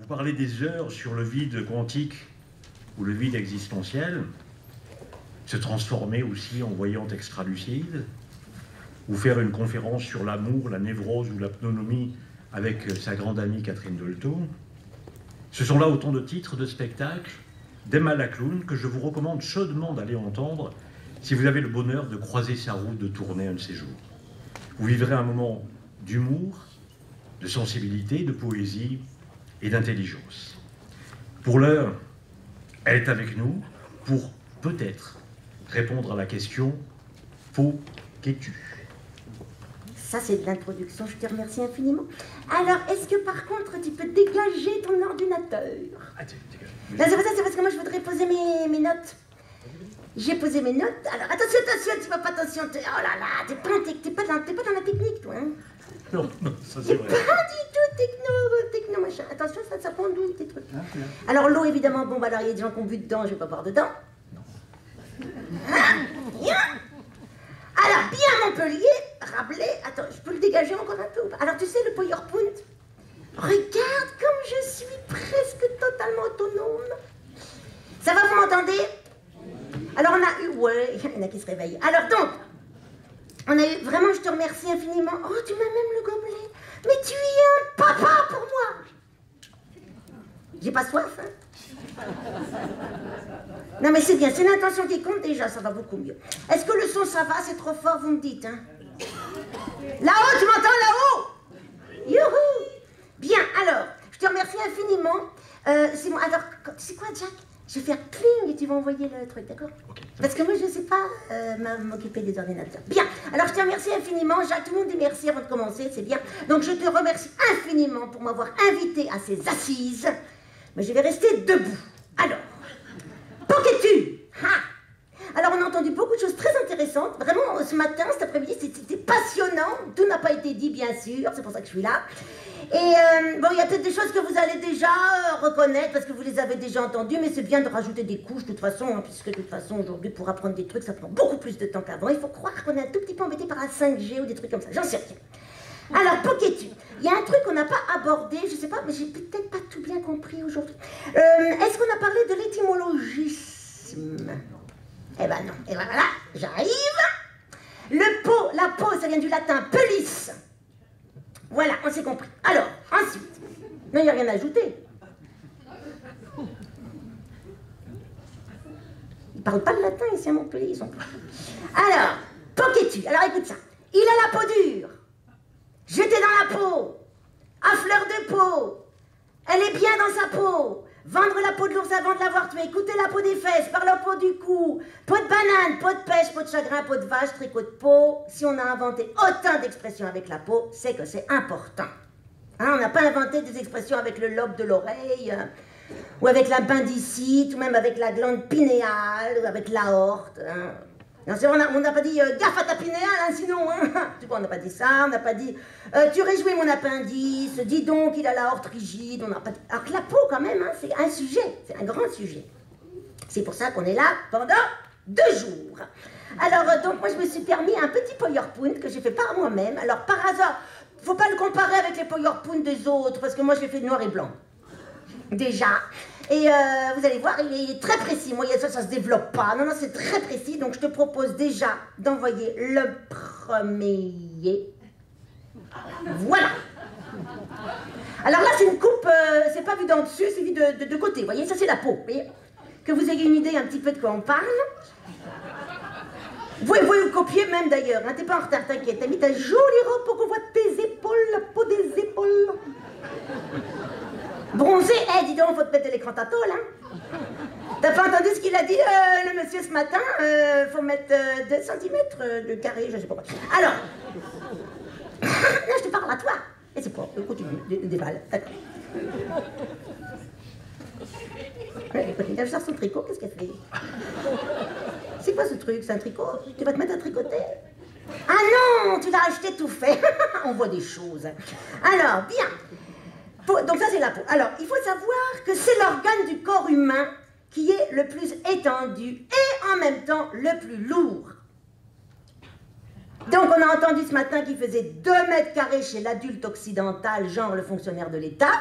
parler des heures sur le vide quantique ou le vide existentiel, se transformer aussi en voyante extralucide, ou faire une conférence sur l'amour, la névrose ou la pneumonie avec sa grande amie Catherine Dolto. Ce sont là autant de titres de spectacles d'Emma Lacloune que je vous recommande chaudement d'aller entendre si vous avez le bonheur de croiser sa route de tournée un de ces jours. Vous vivrez un moment d'humour, de sensibilité, de poésie et d'intelligence. Pour l'heure, elle est avec nous pour peut-être répondre à la question « Faux qu'es-tu » ? Ça, c'est de l'introduction, je te remercie infiniment. Alors, est-ce que par contre, tu peux dégager ton ordinateur? Ah, dégage. Non, c'est parce que moi, je voudrais poser mes notes. J'ai posé mes notes. Alors, attention, tu vas pas attention. Oh là là, t'es pas dans la technique, toi. Hein? Non, ça c'est vrai. Pas du tout techno, machin. Attention, ça prend d'où tes trucs. Alors, l'eau, évidemment, bon, bah alors, il y a des gens qui ont bu dedans, je vais pas boire dedans. Alors, bien Montpellier, Rabelais, attends, je peux le dégager encore un peu ou pas? Alors, tu sais, le PowerPoint, regarde comme je suis presque totalement autonome. Ça va, vous m'entendez? Alors, on a eu, ouais, il y en a qui se réveillent. Alors, donc, on a eu, vraiment, je te remercie infiniment. Oh, tu m'as même le gobelet. Mais tu es un papa pour moi. J'ai pas soif, hein? Non mais c'est bien, c'est l'intention qui compte déjà, ça va beaucoup mieux. Est-ce que le son ça va, c'est trop fort, vous me dites, hein? Là-haut, tu m'entends là-haut? Youhou! Bien, alors, je te remercie infiniment. C'est moi, alors, c'est quoi Jack? Je vais faire cling et tu vas envoyer le truc, d'accord? Okay. Parce que moi je ne sais pas m'occuper des ordinateurs. Bien, alors je te remercie infiniment. Jacques, tout le monde dit merci avant de commencer, c'est bien. Donc je te remercie infiniment pour m'avoir invité à ces assises. Mais je vais rester debout. Alors, qu'es-tu? Alors on a entendu beaucoup de choses très intéressantes. Vraiment, ce matin, cet après-midi, c'était passionnant. Tout n'a pas été dit, bien sûr, c'est pour ça que je suis là. Et bon, il y a peut-être des choses que vous allez déjà reconnaître parce que vous les avez déjà entendues, mais c'est bien de rajouter des couches de toute façon, hein, puisque de toute façon, aujourd'hui, pour apprendre des trucs, ça prend beaucoup plus de temps qu'avant. Il faut croire qu'on est un tout petit peu embêté par la 5G ou des trucs comme ça, j'en sais rien. Alors, qu'es-tu? Il y a un truc qu'on n'a pas abordé, je sais pas, mais j'ai peut-être pas tout bien compris aujourd'hui. Est-ce qu'on a parlé de l'étymologisme? Eh ben non. Et ben voilà, j'arrive. La peau, ça vient du latin pellis. Voilà, on s'est compris. Alors, ensuite, non, il n'y a rien à ajouter. Ils parlent pas de latin ici à Montpellier, ils sont pas. Alors, qu'es-tu? Alors écoute ça. Il a la peau dure. Jeté dans la peau. À fleur de peau. Elle est bien dans sa peau. Vendre la peau de l'ours avant de l'avoir tué, écouter la peau des fesses, par la peau du cou, peau de banane, peau de pêche, peau de chagrin, peau de vache, tricot de peau. Si on a inventé autant d'expressions avec la peau, c'est que c'est important. Hein, on n'a pas inventé des expressions avec le lobe de l'oreille, ou avec l'appendicite, ou même avec la glande pinéale, ou avec l'aorte. Hein. Non, on n'a pas dit gaffe à ta pinéale, hein, sinon, hein. Tu vois, on n'a pas dit ça, on n'a pas dit tu réjouis mon appendice, dis donc il a la horte rigide, on n'a pas dit. Alors que la peau, quand même, hein, c'est un sujet, c'est un grand sujet. C'est pour ça qu'on est là pendant 2 jours. Alors, donc, moi, je me suis permis un petit PowerPoint que j'ai fait par moi-même. Alors, par hasard, faut pas le comparer avec les PowerPoint des autres, parce que moi, je l'ai fait noir et blanc. Déjà. Et vous allez voir, il est très précis. Moi, ça se développe pas. Non, c'est très précis. Donc, je te propose déjà d'envoyer le premier. Voilà. Alors là, c'est une coupe, c'est pas vu d'en dessus, c'est vu de côté. Vous voyez, ça, c'est la peau. Vous voyez, que vous ayez une idée un petit peu de quoi on parle. Vous pouvez vous copier même d'ailleurs. Hein, t'es pas en retard, t'inquiète. T'as mis ta jolie robe pour qu'on voit tes épaules, la peau des épaules. Bronzé, dis donc, faut te mettre de l'écran ta tôle, hein. T'as pas entendu ce qu'il a dit, le monsieur, ce matin? Faut mettre 2 cm de carré, je sais pas quoi. Alors, là, je te parle à toi. Et c'est pas, continue, déballe, d'accord. Elle vient faire son tricot, qu'est-ce qu'elle fait? C'est quoi ce truc? C'est un tricot? Tu vas te mettre à tricoter? Ah non, tu l'as acheté tout fait. On voit des choses. Alors, bien. Donc ça, c'est la peau. Alors, il faut savoir que c'est l'organe du corps humain qui est le plus étendu et en même temps le plus lourd. Donc, on a entendu ce matin qu'il faisait 2 mètres carrés chez l'adulte occidental, genre le fonctionnaire de l'État.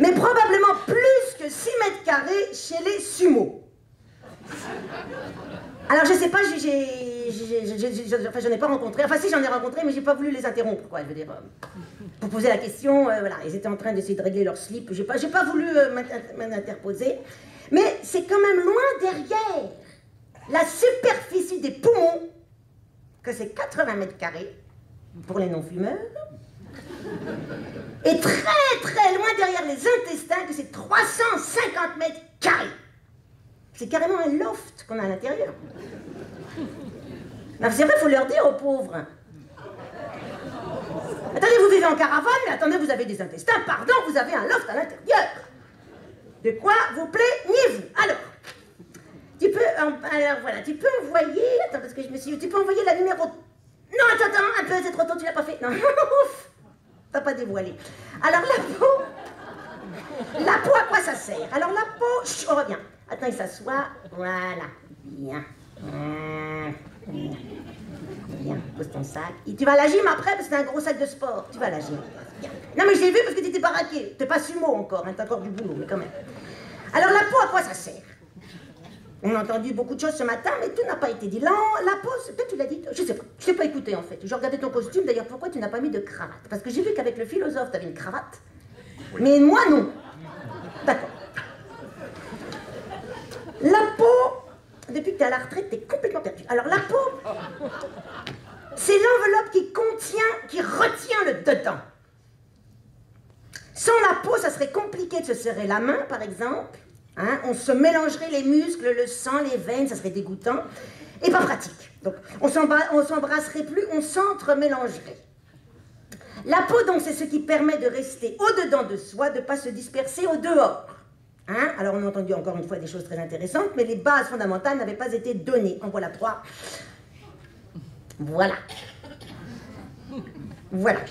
Mais probablement plus que 6 mètres carrés chez les sumo. Alors je sais pas, enfin j'en ai pas rencontré, enfin si j'en ai rencontré, mais j'ai pas voulu les interrompre, quoi, je veux dire, pour poser la question, voilà, ils étaient en train d'essayer de régler leur slip, j'ai pas voulu m'interposer, mais c'est quand même loin derrière la superficie des poumons, que c'est 80 mètres carrés, pour les non-fumeurs, et très très loin derrière les intestins, que c'est 350 mètres carrés. C'est carrément un loft qu'on a à l'intérieur. C'est vrai, il faut leur dire aux pauvres. Attendez, vous vivez en caravane, mais attendez, vous avez des intestins, pardon, vous avez un loft à l'intérieur. De quoi vous plaignez-vous? Alors, tu peux envoyer, attends, parce que je me suis dit, tu peux envoyer la numéro... Non, attends, un peu, c'est trop tôt, tu l'as pas fait. Non, ouf, t'as pas dévoilé. Alors, la peau, à quoi ça sert? Alors, la peau, chut, on revient. Attends, il s'assoit, voilà, bien. Bien, pose ton sac. Et tu vas à la gym après, parce que c'est un gros sac de sport. Tu vas à la gym. Bien. Non, mais je l'ai vu parce que tu t'es baraqué. T'es pas sumo encore, hein, t'as encore du boulot, mais quand même. Alors, la peau, à quoi ça sert? On a entendu beaucoup de choses ce matin, mais tout n'a pas été dit. La peau, peut-être tu l'as dit, je sais pas. Je t'ai pas écouté, en fait. Je regardais ton costume, d'ailleurs, pourquoi tu n'as pas mis de cravate? Parce que j'ai vu qu'avec le philosophe, t'avais une cravate. Mais moi, non. D'accord. La peau, depuis que tu es à la retraite, tu es complètement perdu. Alors la peau, c'est l'enveloppe qui retient le dedans. Sans la peau, ça serait compliqué de se serrer la main, par exemple. Hein, on se mélangerait les muscles, le sang, les veines, ça serait dégoûtant. Et pas pratique. Donc on s'embrasserait plus, on s'entremélangerait. La peau, donc, c'est ce qui permet de rester au-dedans de soi, de ne pas se disperser au dehors. Hein? Alors, on a entendu encore une fois des choses très intéressantes, mais les bases fondamentales n'avaient pas été données. En voilà 3. Voilà. Voilà.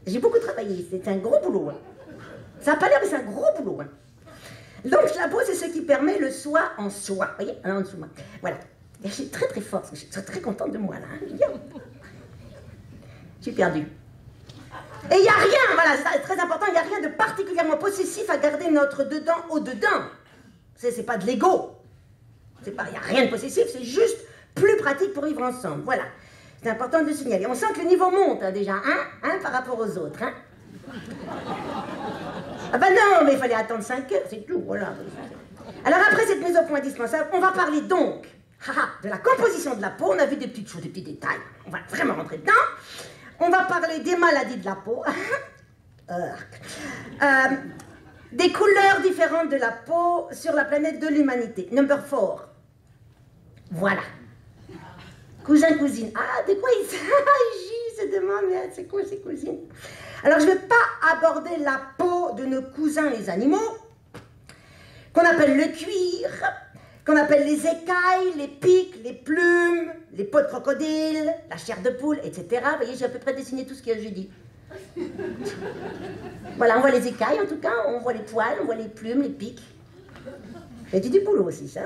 J'ai beaucoup travaillé, c'est un gros boulot. Hein. Ça n'a pas l'air, mais c'est un gros boulot. Hein. Donc, la peau, c'est ce qui permet le soi en soi. Vous voyez? Alors, en dessous, moi. Voilà. Et je suis très, très forte, je suis très contente de moi, là. Hein. Je suis perdue. Et il n'y a rien, voilà, c'est très important, il n'y a rien de particulièrement possessif à garder notre dedans au dedans. C'est pas de l'ego. Il n'y a rien de possessif, c'est juste plus pratique pour vivre ensemble. Voilà. C'est important de le signaler. On sent que le niveau monte hein, déjà, hein, par rapport aux autres. Hein. Ah ben non, mais il fallait attendre 5 heures, c'est tout, voilà. Alors après cette mise au point indispensable, on va parler donc de la composition de la peau. On a vu des petites choses, des petits détails. On va vraiment rentrer dedans. On va parler des maladies de la peau, des couleurs différentes de la peau sur la planète de l'humanité. Number 4. Voilà. Cousin, cousine. Ah, de quoi il se demande, c'est quoi ces cousines? Alors, je ne vais pas aborder la peau de nos cousins les animaux, qu'on appelle le cuir, qu'on appelle les écailles, les pics, les plumes, les peaux de crocodile, la chair de poule, etc. Vous voyez, j'ai à peu près dessiné tout ce que j'ai dit. Voilà, on voit les écailles en tout cas, on voit les poils, on voit les plumes, les pics. J'ai dit du boulot aussi, ça.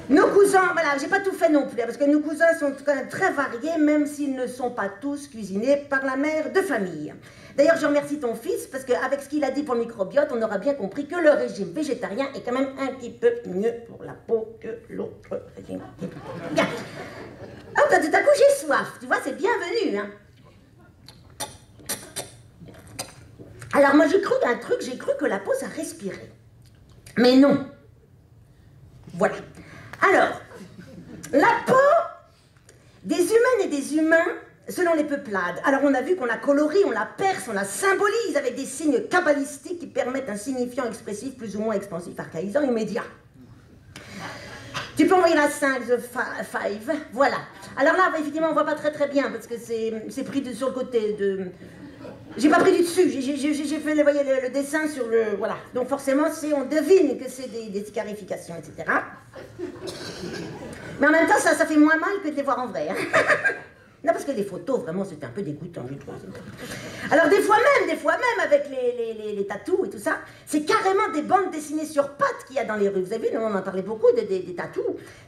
Nos cousins, voilà, j'ai pas tout fait non plus, parce que nos cousins sont quand même très variés, même s'ils ne sont pas tous cuisinés par la mère de famille. D'ailleurs, je remercie ton fils, parce qu'avec ce qu'il a dit pour le microbiote, on aura bien compris que le régime végétarien est quand même un petit peu mieux pour la peau que l'autre régime. Bien. Oh, tout à coup, j'ai soif, tu vois, c'est bienvenu, hein. Alors, moi, j'ai cru d'un truc, j'ai cru que la peau, ça respirait. Mais non. Voilà. Alors, la peau des humaines et des humains, selon les peuplades. Alors, on a vu qu'on la colorie, on la perce, on la symbolise avec des signes kabbalistiques qui permettent un signifiant expressif plus ou moins expansif, archaïsant, immédiat. Tu peux envoyer la 5, the 5, voilà. Alors là, effectivement, on ne voit pas très bien, parce que c'est pris sur le côté de... J'ai pas pris du dessus, j'ai fait le dessin sur le... Voilà. Donc forcément, on devine que c'est des scarifications, etc. Mais en même temps, ça fait moins mal que de les voir en vrai. Hein. Non, parce que les photos, vraiment, c'était un peu dégoûtant, je trouve. Alors, des fois même, avec les tatous et tout ça, c'est carrément des bandes dessinées sur pattes qu'il y a dans les rues. Vous avez vu, on en parlait beaucoup, des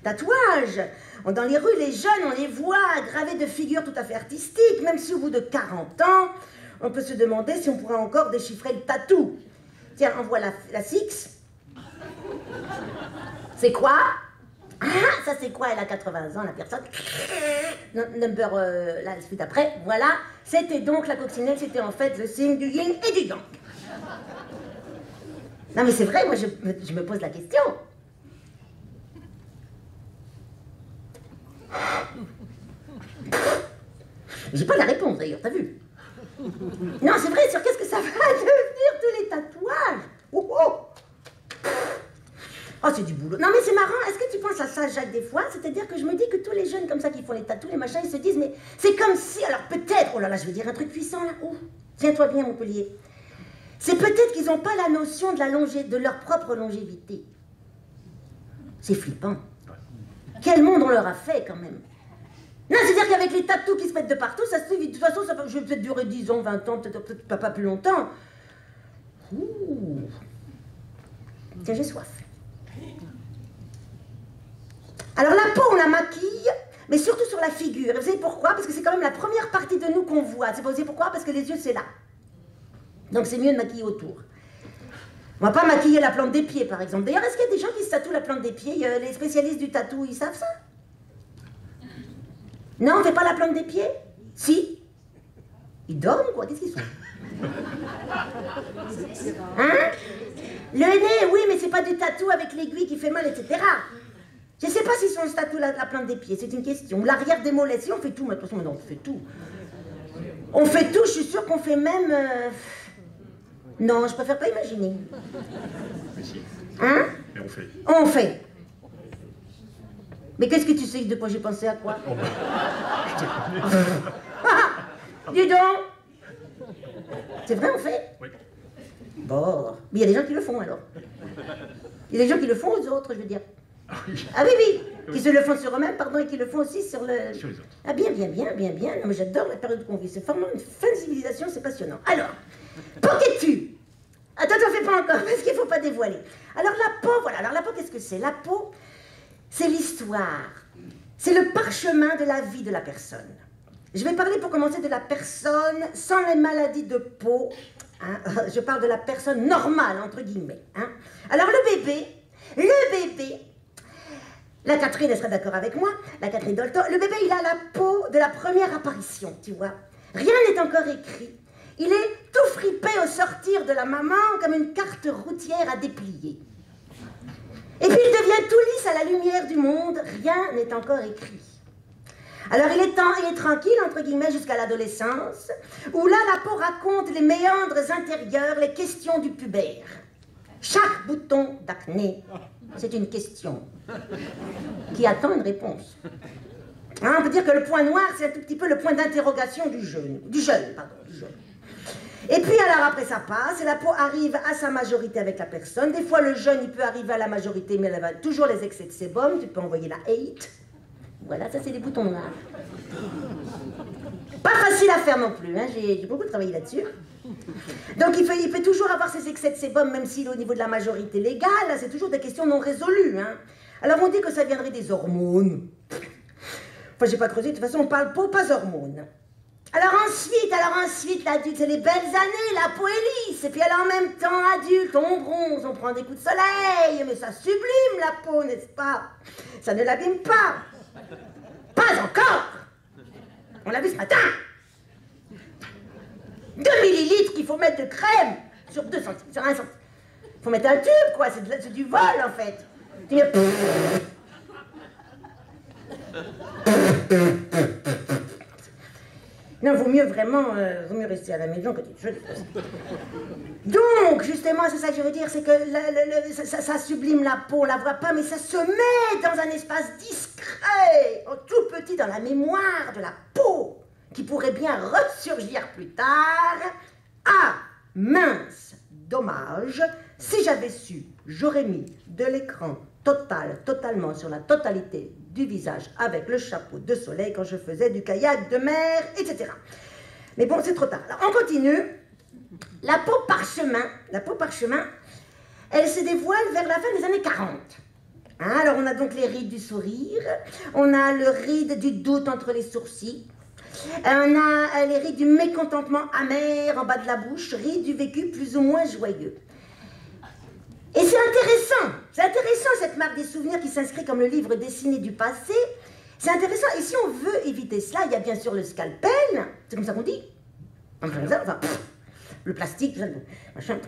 tatouages. Dans les rues, les jeunes, on les voit gravés de figures tout à fait artistiques, même si au bout de 40 ans, on peut se demander si on pourra encore déchiffrer le tatou. Tiens, on voit la six. C'est quoi? Ah, ça c'est quoi? Elle a 80 ans, la personne. Number, la suite après, voilà. C'était donc la coccinelle, c'était en fait le signe du yin et du yang. Non mais c'est vrai, moi je me pose la question. J'ai pas la réponse d'ailleurs, t'as vu? Non, c'est vrai, sur qu'est-ce que ça va devenir tous les tatouages? Oh, oh. Oh, c'est du boulot. Non, mais c'est marrant. Est-ce que tu penses à ça, Jacques, des fois? C'est-à-dire que je me dis que tous les jeunes comme ça qui font les tatous, les machins, ils se disent, mais c'est comme si... Alors peut-être... Oh là là, je vais dire un truc puissant, là. Oh, tiens-toi bien, Montpellier. C'est peut-être qu'ils n'ont pas la notion de leur propre longévité. C'est flippant. Quel monde on leur a fait, quand même. Non, c'est-à-dire qu'avec les tatous qui se mettent de partout, ça se fait... De toute façon, ça va peut-être durer 10 ans, 20 ans, peut-être pas plus longtemps. Ouh. Tiens, j'ai soif. Alors la peau, on la maquille, mais surtout sur la figure. Et vous savez pourquoi? Parce que c'est quand même la première partie de nous qu'on voit. Vous savez pourquoi? Parce que les yeux, c'est là. Donc c'est mieux de maquiller autour. On va pas maquiller la plante des pieds, par exemple. D'ailleurs, est-ce qu'il y a des gens qui se tatouent la plante des pieds? Les spécialistes du tatou, ils savent ça? Non, on fait pas la plante des pieds? Si. Ils dorment, quoi? Qu'est-ce qu'ils sont? Hein? Le nez, oui, mais c'est pas du tatou avec l'aiguille qui fait mal, etc. Je ne sais pas si on se tatoue la plante des pieds, c'est une question. Ou l'arrière des mollets, si on fait tout, mais de toute façon, maintenant, on fait tout. On fait tout, je suis sûre qu'on fait même... Non, je préfère pas imaginer. Mais si. Hein? Mais on fait. On fait. Mais qu'est-ce que tu sais de quoi j'ai pensé à quoi? Oh, je te connais. Dis donc. C'est vrai, on fait? Oui. Bon. Mais il y a des gens qui le font, alors. Il y a des gens qui le font aux autres, je veux dire. Ah oui. Ah oui, oui, qui se le font sur eux-mêmes, pardon, et qui le font aussi sur le... Sur les autres. Ah bien. Non, mais j'adore la période qu'on vit. C'est vraiment une fin de civilisation, c'est passionnant. Alors, poquet-tu. Attends, t'en fais pas encore, parce qu'il ne faut pas dévoiler. Alors la peau, voilà. Alors la peau, qu'est-ce que c'est? La peau, c'est l'histoire. C'est le parchemin de la vie de la personne. Je vais parler pour commencer de la personne sans les maladies de peau. Hein. Je parle de la personne normale, entre guillemets. Hein. Alors le bébé... La Catherine, elle sera d'accord avec moi, la Catherine Dolto, le bébé, il a la peau de la première apparition, tu vois. Rien n'est encore écrit. Il est tout fripé au sortir de la maman comme une carte routière à déplier. Et puis il devient tout lisse à la lumière du monde, rien n'est encore écrit. Alors il est tranquille, entre guillemets, jusqu'à l'adolescence, où là, la peau raconte les méandres intérieurs, les questions du pubère. Chaque bouton d'acné, c'est une question qui attend une réponse. Hein, on peut dire que le point noir, c'est un tout petit peu le point d'interrogation du jeune. Et puis alors après ça passe, et la peau arrive à sa majorité avec la personne. Des fois le jeune, il peut arriver à la majorité, mais elle a toujours les excès de sébum. Tu peux envoyer la hate. Voilà, ça c'est des boutons noirs. Pas facile à faire non plus, hein. J'ai beaucoup travaillé là-dessus. Donc il peut toujours avoir ses excès de sébum, même s'il est au niveau de la majorité légale, c'est toujours des questions non résolues. Hein. Alors on dit que ça viendrait des hormones. Enfin, j'ai pas creusé, de toute façon on parle peau, pas hormones. Alors ensuite, l'adulte, c'est les belles années, la peau est lisse, et puis alors en même temps, adulte, on bronze, on prend des coups de soleil, mais ça sublime la peau, n'est-ce pas? Ça ne l'abîme pas. Pas encore. On l'a vu ce matin. 2 millilitres qu'il faut mettre de crème sur 2 cm, sur 1 cm. Il faut mettre un tube, quoi, c'est du vol, en fait. Non, vaut mieux rester à la maison que tu... Donc, justement, c'est ça que je veux dire, c'est que ça sublime la peau, on la voit pas, mais ça se met dans un espace discret, tout petit dans la mémoire de la peau, qui pourrait bien ressurgir plus tard. Ah, mince, dommage, si j'avais su, j'aurais mis de l'écran totalement sur la totalité du visage avec le chapeau de soleil quand je faisais du kayak de mer, etc. Mais bon, c'est trop tard. Alors, on continue. La peau parchemin, elle se dévoile vers la fin des années 40. Hein, alors, on a donc les rides du sourire, on a le ride du doute entre les sourcils, on a les rides du mécontentement amer en bas de la bouche, rides du vécu plus ou moins joyeux. Et c'est intéressant cette marque des souvenirs qui s'inscrit comme le livre dessiné du passé. C'est intéressant, et si on veut éviter cela, il y a bien sûr le scalpel, c'est comme ça qu'on dit, enfin, le plastique, machin.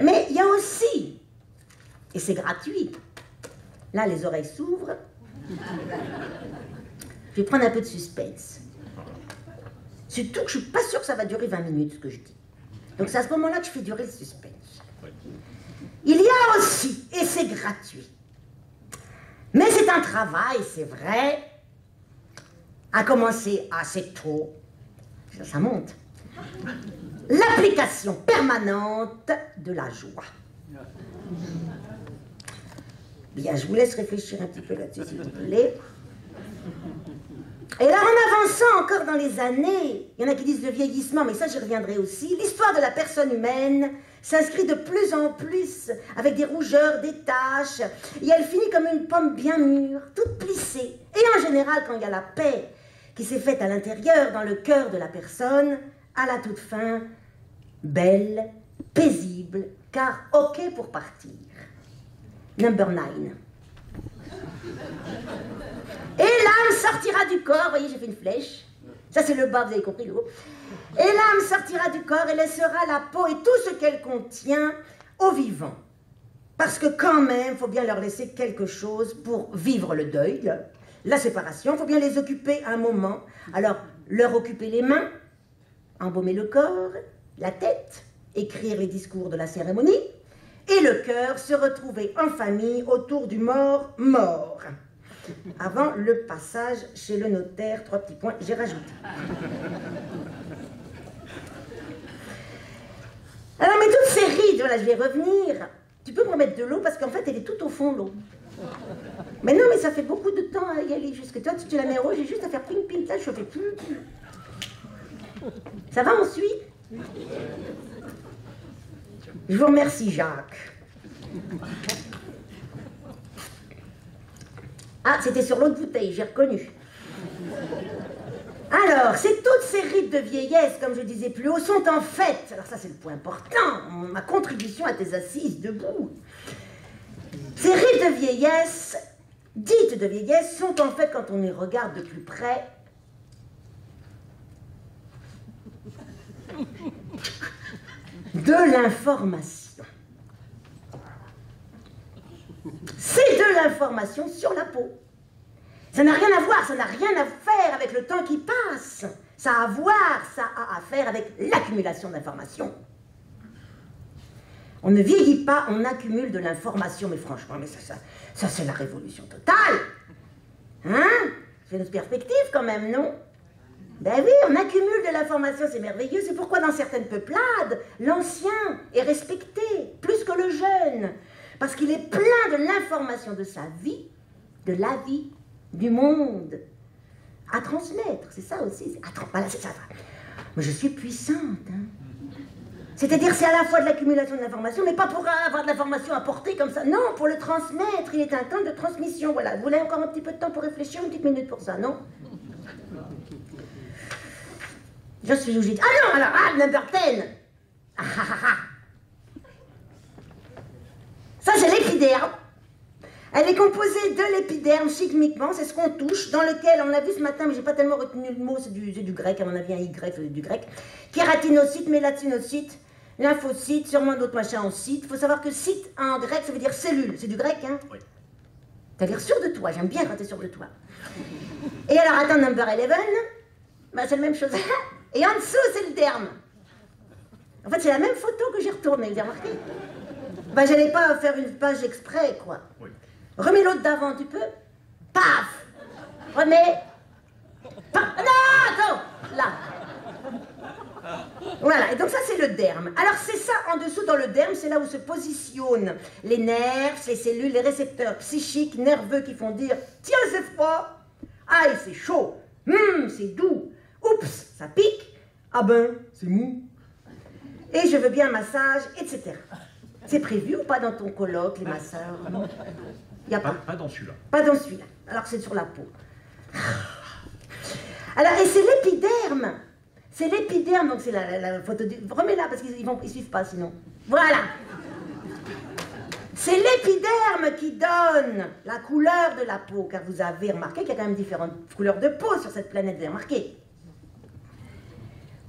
Mais il y a aussi, et c'est gratuit, là les oreilles s'ouvrent, je vais prendre un peu de suspense. Surtout que je ne suis pas sûre que ça va durer 20 minutes, ce que je dis. Donc c'est à ce moment-là que je fais durer le suspense. Il y a aussi, et c'est gratuit, mais c'est un travail, c'est vrai, à commencer assez tôt, ça monte, l'application permanente de la joie. Bien, je vous laisse réfléchir un petit peu là-dessus, s'il vous plaît. Et là, en avançant encore dans les années, il y en a qui disent le vieillissement, mais ça j'y reviendrai aussi, l'histoire de la personne humaine s'inscrit de plus en plus avec des rougeurs, des taches, et elle finit comme une pomme bien mûre, toute plissée. Et en général, quand il y a la paix qui s'est faite à l'intérieur, dans le cœur de la personne, à la toute fin, belle, paisible, car OK pour partir. Number 9. Et l'âme sortira du corps, vous voyez, j'ai fait une flèche. Ça, c'est le bas, vous avez compris le haut. Et l'âme sortira du corps et laissera la peau et tout ce qu'elle contient aux vivants. Parce que quand même, il faut bien leur laisser quelque chose pour vivre le deuil, la séparation. Il faut bien les occuper un moment. Alors, leur occuper les mains, embaumer le corps, la tête, écrire les discours de la cérémonie, et le cœur, se retrouver en famille autour du mort. Avant le passage chez le notaire, 3 petits points, j'ai rajouté. Alors, mais toutes ces rides, voilà, je vais revenir. Tu peux me remettre de l'eau parce qu'en fait, elle est tout au fond, l'eau. Mais non, mais ça fait beaucoup de temps à y aller jusque toi. Tu la mets rouge, j'ai juste à faire ping ping, là, je fais plus. Ça va, on suit? Je vous remercie, Jacques. Ah, c'était sur l'autre bouteille, j'ai reconnu. Alors, toutes ces rides de vieillesse, comme je disais plus haut, sont en fait, alors ça c'est le point important, ma contribution à tes assises debout. Ces rides de vieillesse, dites de vieillesse, sont en fait, quand on y regarde de plus près, de l'information. C'est de l'information sur la peau. Ça n'a rien à voir, ça n'a rien à faire avec le temps qui passe. Ça a à faire avec l'accumulation d'informations. On ne vieillit pas, on accumule de l'information. Mais franchement, mais ça c'est la révolution totale. Hein? C'est notre perspective quand même, non? Ben oui, on accumule de l'information, c'est merveilleux. C'est pourquoi dans certaines peuplades, l'ancien est respecté plus que le jeune. Parce qu'il est plein de l'information de sa vie, de la vie, du monde, à transmettre. C'est ça aussi. Voilà, c'est ça. Mais je suis puissante. Hein. C'est-à-dire, c'est à la fois de l'accumulation de l'information, mais pas pour avoir de l'information à porter comme ça. Non, pour le transmettre. Il est un temps de transmission. Voilà. Vous voulez encore un petit peu de temps pour réfléchir, une petite minute pour ça, non? Je suis obligée. Ah non, alors, number 10. Ça, c'est l'épiderme. Elle est composée de l'épiderme, chimiquement, c'est ce qu'on touche, dans lequel, on l'a vu ce matin, mais j'ai pas tellement retenu le mot, c'est du grec, à mon avis, un Y, du grec. Kératinocyte, mélatinocyte, lymphocyte, sûrement d'autres machins en cyte. Il faut savoir que cyte, en grec, ça veut dire cellule. C'est du grec, hein? Oui. T'as l'air sûr de toi, j'aime bien quand t'es sûr de toi. Et alors, attends, number 11, ben, c'est la même chose. Et en dessous, c'est le derme. En fait, c'est la même photo que j'ai retournée, vous avez remarqué? Ben, j'allais pas faire une page exprès, quoi. Oui. Remets l'autre d'avant, tu peux? Paf! Remets. Paf! Non, attends! Là. Voilà, et donc ça, c'est le derme. Alors, c'est ça, en dessous, dans le derme, c'est là où se positionnent les nerfs, les cellules, les récepteurs psychiques, nerveux qui font dire « Tiens, c'est froid! Aïe, c'est chaud! C'est doux! Oups, ça pique! Ah ben, c'est mou! Et je veux bien un massage, etc. » C'est prévu ou pas dans ton colloque, les masseurs? Il y a pas. Pas dans celui-là. Pas dans celui-là. Alors que c'est sur la peau. Alors, et c'est l'épiderme. C'est l'épiderme, donc c'est la photo du... Remets-la parce qu'ils ne suivent pas sinon. Voilà. C'est l'épiderme qui donne la couleur de la peau, car vous avez remarqué qu'il y a quand même différentes couleurs de peau sur cette planète, vous avez remarqué.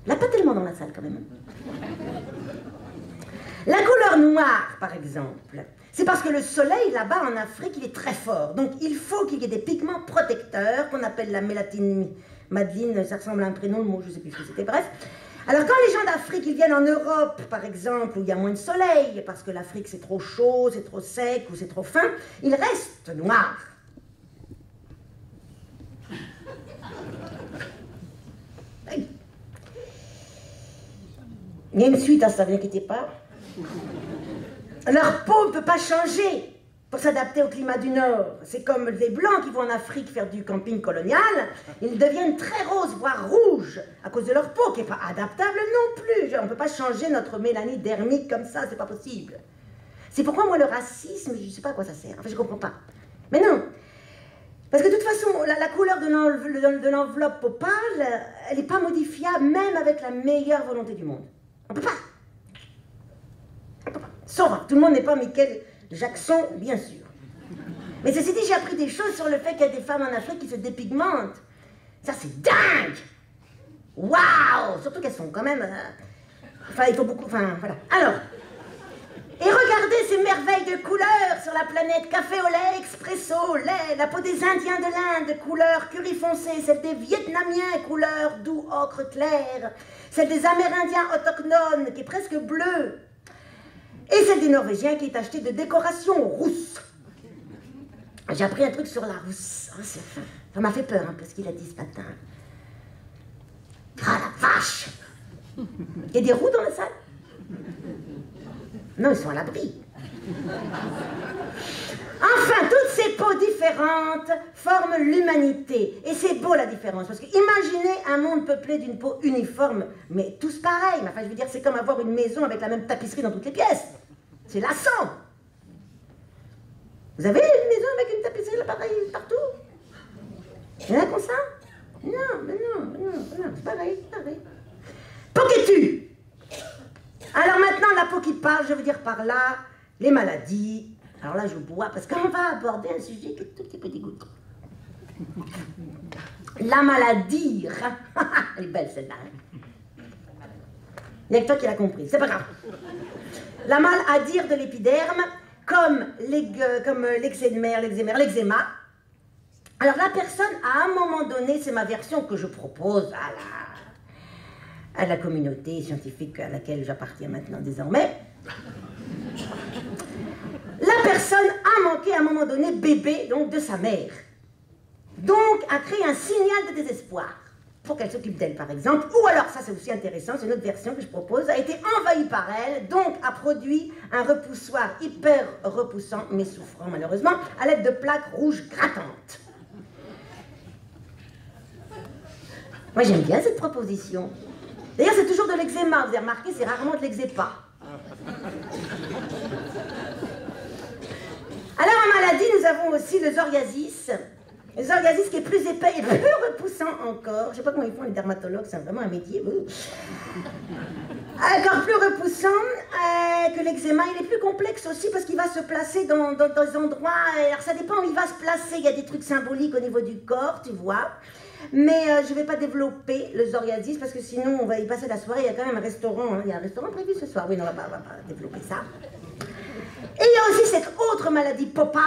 Il n'y en a pas tellement dans la salle quand même. La couleur noire, par exemple, c'est parce que le soleil, là-bas en Afrique, il est très fort. Donc il faut qu'il y ait des pigments protecteurs, qu'on appelle la mélatine. Madeleine, ça ressemble à un prénom, le mot, je ne sais plus ce que c'était, bref. Alors quand les gens d'Afrique, ils viennent en Europe, par exemple, où il y a moins de soleil, parce que l'Afrique c'est trop chaud, c'est trop sec ou c'est trop fin, ils restent noirs. Il y a une suite à ça, ne vous inquiétez pas. Leur peau ne peut pas changer pour s'adapter au climat du Nord. C'est comme les Blancs qui vont en Afrique faire du camping colonial, ils deviennent très roses, voire rouges, à cause de leur peau, qui n'est pas adaptable non plus. On ne peut pas changer notre mélanie dermique comme ça, c'est pas possible. C'est pourquoi moi le racisme, je ne sais pas à quoi ça sert, enfin je ne comprends pas. Mais non, parce que de toute façon, la couleur de l'enveloppe opale, elle n'est pas modifiable, même avec la meilleure volonté du monde. On ne peut pas. Sauf, tout le monde n'est pas Michael Jackson, bien sûr. Mais ceci dit, j'ai appris des choses sur le fait qu'il y a des femmes en Afrique qui se dépigmentent. Ça, c'est dingue! Waouh! Surtout qu'elles sont quand même... Enfin, il faut beaucoup... Enfin, voilà. Alors, et regardez ces merveilles de couleurs sur la planète. Café au lait, expresso, lait, la peau des Indiens de l'Inde, couleur curry foncé, celle des Vietnamiens, couleur doux ocre clair, celle des Amérindiens autochtones, qui est presque bleue, et celle des Norvégiens qui est achetée de décoration rousse. J'ai appris un truc sur la rousse. Oh, ça m'a fait peur un peu ce qu'il a dit ce matin. Ah la vache! Il y a des roux dans la salle? Non, ils sont à l'abri. Enfin, toutes ces peaux différentes forment l'humanité. Et c'est beau la différence, parce que imaginez un monde peuplé d'une peau uniforme, mais tous pareils. Enfin, je veux dire, c'est comme avoir une maison avec la même tapisserie dans toutes les pièces. C'est lassant. Vous avez une maison avec une tapisserie pareille partout? Il y en a comme ça? Non, mais non, c'est pareil, c'est pareil. Poquetu! Alors maintenant, la peau qui parle, je veux dire par là, les maladies. Alors là, je bois, parce qu'on va aborder un sujet qui est tout petit peu dégoûtant. La maladie. Elle est belle celle-là. Il n'y a que toi qui l'as compris, c'est pas grave. La maladie de l'épiderme, comme l'eczéma. Alors la personne, à un moment donné, c'est ma version que je propose à la communauté scientifique à laquelle j'appartiens maintenant désormais. La personne a manqué à un moment donné bébé, donc de sa mère. Donc a créé un signal de désespoir pour qu'elle s'occupe d'elle par exemple. Ou alors, ça c'est aussi intéressant, c'est une autre version que je propose, a été envahie par elle, donc a produit un repoussoir hyper repoussant, mais souffrant malheureusement, à l'aide de plaques rouges grattantes. Moi j'aime bien cette proposition. D'ailleurs c'est toujours de l'eczéma, vous avez remarqué, c'est rarement de l'eczépa. Alors en maladie, nous avons aussi le psoriasis. Le psoriasis qui est plus épais et plus repoussant encore. Je ne sais pas comment ils font les dermatologues, c'est vraiment un métier. Encore plus repoussant que l'eczéma. Il est plus complexe aussi parce qu'il va se placer dans des endroits... Alors ça dépend où il va se placer. Il y a des trucs symboliques au niveau du corps, tu vois. Mais je ne vais pas développer le psoriasis parce que sinon on va y passer la soirée. Il y a quand même un restaurant. Hein. Il y a un restaurant prévu ce soir. Oui, non, on va pas développer ça. Et il y a aussi cette autre maladie popale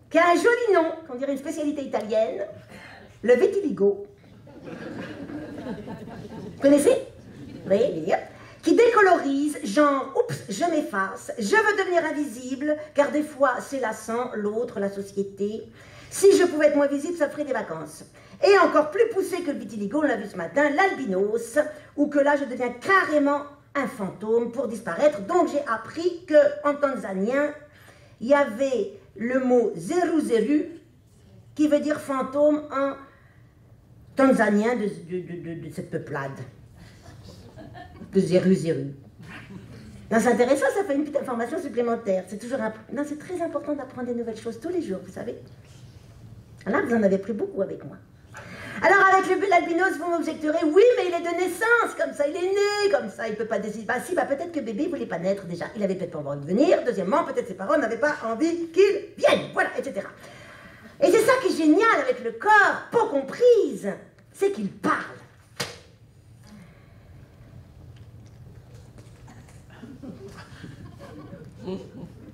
qui a un joli nom, qu'on dirait une spécialité italienne, le vitiligo. Vous connaissez? Oui, qui décolorise, genre, oups, je m'efface, je veux devenir invisible, car des fois c'est lassant, l'autre, la société. Si je pouvais être moins visible, ça ferait des vacances. Et encore plus poussé que le vitiligo, on l'a vu ce matin, l'albinos, où que là je deviens carrément un fantôme pour disparaître. Donc j'ai appris qu'en tanzanien, il y avait le mot zeru zeru, qui veut dire fantôme en tanzanien de cette peuplade. De zeru zeru. Non, c'est intéressant, ça fait une petite information supplémentaire. C'est toujours non, c'est très important d'apprendre des nouvelles choses tous les jours, vous savez. Là, vous en avez pris beaucoup avec moi. Alors avec l'albinos, vous m'objecterez, oui, mais il est de naissance, comme ça, il est né, comme ça, il peut pas décider. Bah si, bah peut-être que bébé voulait pas naître déjà, il avait peut-être pas envie de venir, deuxièmement, peut-être ses parents n'avaient pas envie qu'il vienne, voilà, etc. Et c'est ça qui est génial avec le corps, peau comprise, c'est qu'il parle.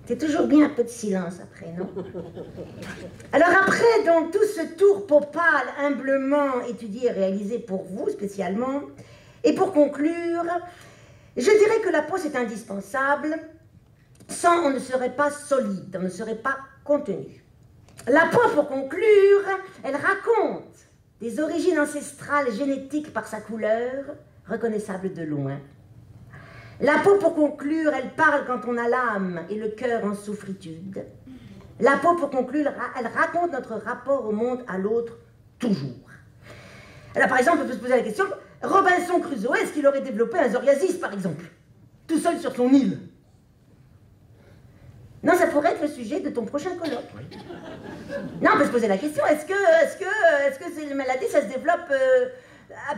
C'est toujours bien un peu de silence après, non? Alors après, donc, tout ce tour popal humblement étudié et réalisé pour vous, spécialement, et pour conclure, je dirais que la peau, c'est indispensable. Sans, on ne serait pas solide, on ne serait pas contenu. La peau, pour conclure, elle raconte des origines ancestrales génétiques par sa couleur, reconnaissable de loin. La peau, pour conclure, elle parle quand on a l'âme et le cœur en souffritude. La peau, pour conclure, elle raconte notre rapport au monde, à l'autre, toujours. Alors, par exemple, on peut se poser la question, Robinson Crusoe, est-ce qu'il aurait développé un psoriasis, par exemple, tout seul sur son île? Non, ça pourrait être le sujet de ton prochain colloque. Oui. Non, on peut se poser la question, est-ce que ces maladies, ça se développe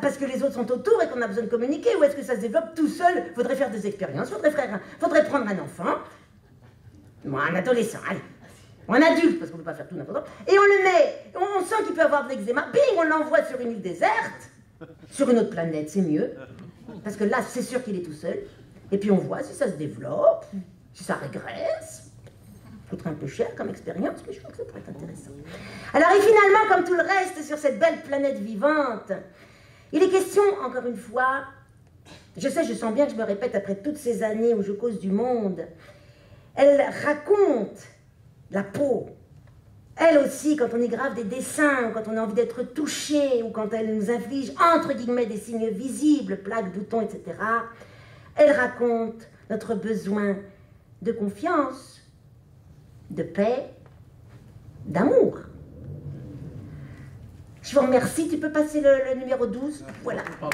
parce que les autres sont autour et qu'on a besoin de communiquer, ou est-ce que ça se développe tout seul? Faudrait faire des expériences, faudrait prendre un enfant, ou un adolescent, allez, ou un adulte, parce qu'on ne peut pas faire tout n'importe quoi, et on le met, on sent qu'il peut avoir de l'eczéma, bing, on l'envoie sur une île déserte, sur une autre planète, c'est mieux, parce que là, c'est sûr qu'il est tout seul, et puis on voit si ça se développe, si ça régresse. Ça coûterait un peu cher comme expérience, mais je crois que ça pourrait être intéressant. Alors, et finalement, comme tout le reste sur cette belle planète vivante, il est question, encore une fois, je sais, je sens bien que je me répète après toutes ces années où je cause du monde, elle raconte la peau. Elle aussi, quand on y grave des dessins, ou quand on a envie d'être touché, ou quand elle nous inflige, entre guillemets, des signes visibles, plaques, boutons, etc., elle raconte notre besoin de confiance, de paix, d'amour. Je vous remercie. Tu peux passer le numéro 12? Voilà. Je vous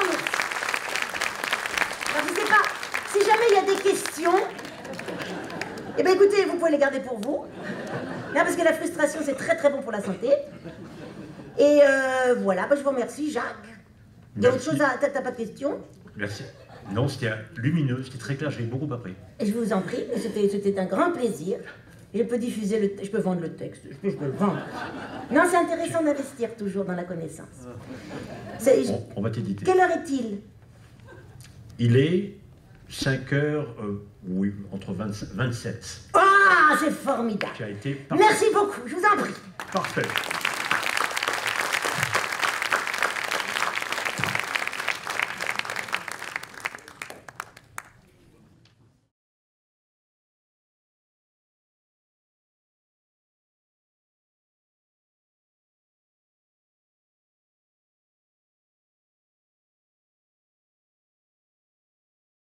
remercie. Alors, je ne sais pas, si jamais il y a des questions, eh bien, écoutez, vous pouvez les garder pour vous. Non, parce que la frustration, c'est très, très bon pour la santé. Et voilà, ben, je vous remercie, Jacques. Il y a autre chose à... T'as pas de questions? Merci. Non, c'était lumineux, c'était très clair, j'ai beaucoup appris. Et je vous en prie, c'était un grand plaisir. Je peux diffuser, je peux vendre le texte, je peux le vendre. Non, c'est intéressant d'investir toujours dans la connaissance. On va t'éditer. Quelle heure est-il? Il est 5h, oui, entre 27. Ah, c'est formidable. Tu as été parfait. Merci beaucoup, je vous en prie. Parfait.